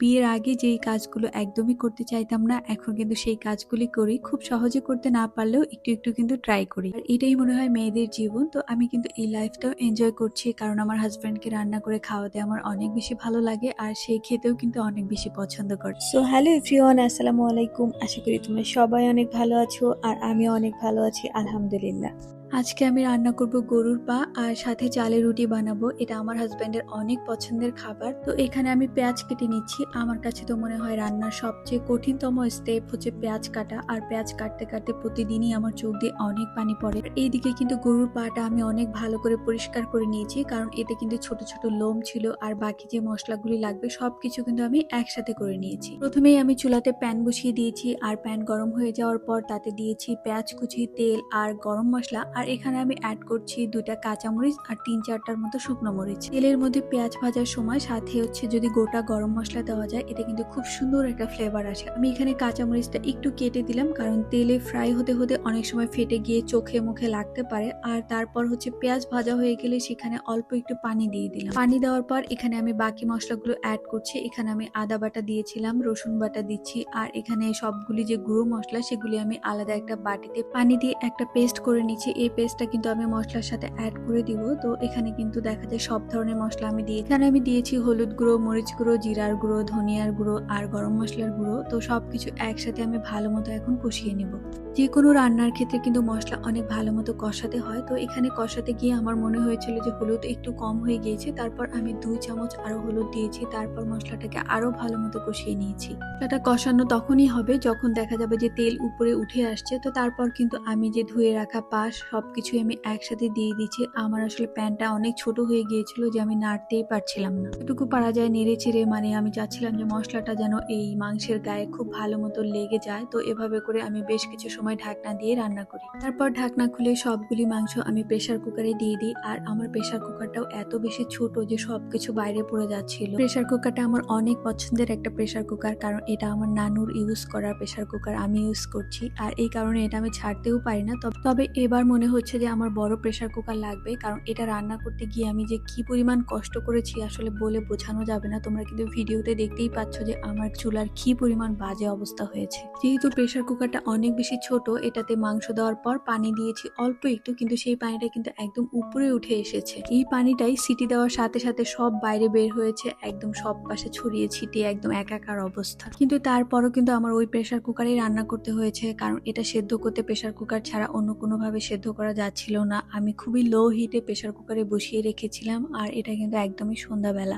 বিয়ের আগে যেই কাজগুলো একদমই করতে চাইতাম না, এখন কিন্তু সেই কাজগুলি করি। খুব সহজে করতে না পারলেও একটু, একটু কিন্তু ট্রাই করি। আর এটাই মনে হয় মেয়েদের জীবন। তো আমি কিন্তু এই লাইফটাও এনজয় করছি, কারণ আমার হাসব্যান্ডকে রান্না করে খাওয়াতে আমার অনেক বেশি ভালো লাগে আর সে খেতেও কিন্তু অনেক বেশি পছন্দ করে। সো হ্যালো এভরিওয়ান, আসসালামু আলাইকুম। আশা করি তোমরা সবাই অনেক ভালো আছো আর আমিও অনেক ভালো আছি, আলহামদুলিল্লাহ। আজকে আমি রান্না করব গরুর পা আর সাথে চালের রুটি বানাবো। এটা আমার হাসব্যান্ডের অনেক পছন্দের খাবার। তো এখানে আমি পেঁয়াজ কেটে নিচ্ছি। আমার কাছে তো মনে হয় রান্নার সবচেয়ে কঠিনতম স্টেপ হচ্ছে পেঁয়াজ কাটা। আর পেঁয়াজ কাটতে কাটতে প্রতিদিনই আমার চোখ দিয়ে অনেক পানি পড়ে। আর এইদিকে কিন্তু গরুর পাটা আমি অনেক ভালো করে পরিষ্কার করে নিয়েছি, কারণ এতে কিন্তু ছোট ছোট লোম ছিল আর বাকি যে মশলাগুলি লাগবে সবকিছু কিন্তু আমি একসাথে করে নিয়েছি। প্রথমেই আমি চুলাতে প্যান বসিয়ে দিয়েছি আর প্যান গরম হয়ে যাওয়ার পর তাতে দিয়েছি পেঁয়াজ কুচি, তেল আর গরম মশলা। আর এখানে আমি অ্যাড করছি 2টা কাঁচামরিচ আর 3-4টার মতো শুকনো মরিচ। তেলের মধ্যে পেঁয়াজ ভাজার সময় সাথে হচ্ছে যদি গোটা গরম মশলা দেওয়া যায়, এতে কিন্তু খুব সুন্দর একটা ফ্লেভার আসে। আমি এখানে কাঁচামরিচটা একটু কেটে দিলাম, কারণ তেলে ফ্রাই হতে হতে অনেক সময় ফেটে গিয়ে চোখে মুখে লাগতে পারে। আর তারপর হচ্ছে পেঁয়াজ ভাজা হয়ে গেলে সেখানে অল্প একটু পানি দিয়ে দিলাম। পানি দেওয়ার পর এখানে আমি বাকি মশলাগুলো অ্যাড করছি। এখানে আমি আদা বাটা দিয়েছিলাম, রসুন বাটা দিচ্ছি, আর এখানে সবগুলি যে গুঁড়ো মশলা সেগুলি আমি আলাদা একটা বাটিতে পানি দিয়ে একটা পেস্ট করে নিচ্ছি। এই পেস্টটা কিন্তু আমি মশলার সাথে অ্যাড করে দিব। তো এখানে কিন্তু দেখা যায় সব ধরনের মশলা আমি দিয়ে, এখানে আমি দিয়েছি হলুদ গুঁড়ো, মরিচ গুঁড়ো, জিরার গুঁড়ো, ধনিয়ার গুঁড়ো আর গরম মশলার গুঁড়ো। তো সবকিছু একসাথে আমি ভালো মতো এখন কষিয়ে নিব। যে কোনো রান্নার ক্ষেত্রে কিন্তু মশলা অনেক ভালো মতো কষাতে হয়। তো এখানে কষাতে গিয়ে আমার মনে হয়েছিল যে হলুদ একটু কম হয়ে গিয়েছে। তারপর আমি 2 চামচ আরো হলুদ দিয়েছি। তারপর মশলাটাকে আরো ভালো মতো কষিয়ে নিয়েছি। এটা কষানো তখনই হবে যখন দেখা যাবে যে তেল উপরে উঠে আসছে। তো তারপর কিন্তু আমি যে ধুয়ে রাখা পাশ সবকিছু আমি একসাথে দিয়ে দিচ্ছি। আমার আসলে প্যানটা অনেক ছোট হয়ে গিয়েছিল যে আমি নাড়তেই পারছিলাম না। এটুকু পারা যায় নেড়ে চেড়ে, মানে আমি চাচ্ছিলাম যে মশলাটা যেন এই মাংসের গায়ে খুব ভালো মতো লেগে যায়। তো এভাবে করে আমি বেশ কিছু সময় ঢাকনা দিয়ে রান্না করি। তারপর ঢাকনা খুলে সবগুলি মাংস আমি প্রেসার কুকারে দিয়ে দিই। আর আমার প্রেসার কুকারটাও এত বেশি ছোট যে সবকিছু বাইরে পড়ে যাচ্ছিল। প্রেসার কুকারটা আমার অনেক পছন্দের একটা প্রেসার কুকার, কারণ এটা আমার নানুর ইউজ করা প্রেসার কুকার আমি ইউজ করছি। আর এই কারণে এটা আমি ছাড়তেও পারি না। তবে এবার মনে হচ্ছে যে আমার বড় প্রেসার কুকার লাগবে, কারণ এটা রান্না করতে গিয়ে আমি যে কি পরিমাণ কষ্ট করেছি আসলে বলে বোঝানো যাবে না। তোমরা কিন্তু ভিডিওতে দেখতেই পাচ্ছ যে আমার চুলার কি পরিমাণ বাজে অবস্থা হয়েছে। যেহেতু প্রেসার কুকারটা অনেক বেশি ছোট, এটাতে মাংস দেওয়ার পর পানি দিয়েছি অল্প একটু, কিন্তু সেই পানিটা কিন্তু একদম উপরে উঠে এসেছে। এই পানিটাই সিটি দেওয়ার সাথে সাথে সব বাইরে বের হয়েছে, একদম সব পাশে ছড়িয়ে ছিটিয়ে একদম একাকার অবস্থা। কিন্তু তারপরও কিন্তু আমার ওই প্রেসার কুকারে রান্না করতে হয়েছে, কারণ এটা সেদ্ধ করতে প্রেসার কুকার ছাড়া অন্য কোনোভাবে সেদ্ধ করা যাচ্ছিল না। আমি খুবই লো হিটে প্রেসার কুকারে বসিয়ে রেখেছিলাম। আর এটা কিন্তু একদমই সন্ধ্যাবেলা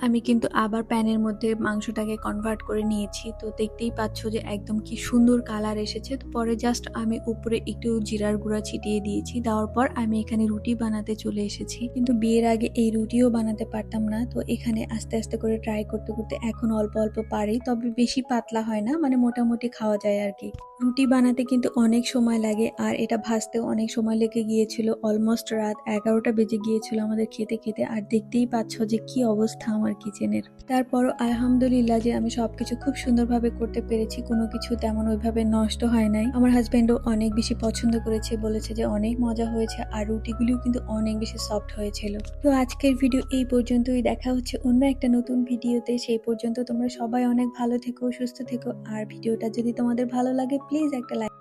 আমি কিন্তু আবার প্যানের মধ্যে মাংসটাকে কনভার্ট করে নিয়েছি। তো দেখতেই পাচ্ছ যে একদম কি সুন্দর কালার এসেছে। তো পরে জাস্ট আমি উপরে একটু জিরার গুঁড়া ছিটিয়ে দিয়েছি। দেওয়ার পর আমি এখানে রুটি বানাতে চলে এসেছি। কিন্তু বিয়ের আগে এই রুটিও বানাতে পারতাম না। তো এখানে আস্তে আস্তে করে ট্রাই করতে করতে এখন অল্প অল্প পারি, তবে বেশি পাতলা হয় না, মানে মোটামুটি খাওয়া যায় আর কি। রুটি বানাতে কিন্তু অনেক সময় লাগে আর এটা ভাজতেও অনেক সময় লেগে গিয়েছিল। অলমোস্ট রাত 11টা বেজে গিয়েছিল আমাদের খেতে খেতে। আর দেখতেই পাচ্ছ যে কি অবস্থা আমার কিচেনের। তারপরও আলহামদুলিল্লাহ যে আমি সবকিছু খুব সুন্দরভাবে করতে পেরেছি, কোনো কিছু তেমন ওইভাবে নষ্ট হয় নাই। আমার হাজবেন্ডও অনেক বেশি পছন্দ করেছে, বলেছে যে অনেক মজা হয়েছে আর রুটিগুলিও কিন্তু অনেক বেশি সফট হয়েছিল। তো আজকের ভিডিও এই পর্যন্তই। দেখা হচ্ছে অন্য একটা নতুন ভিডিওতে। সেই পর্যন্ত তোমরা সবাই অনেক ভালো থেকো, সুস্থ থেকো। আর ভিডিওটা যদি তোমাদের ভালো লাগে প্লিজ একটা লাইক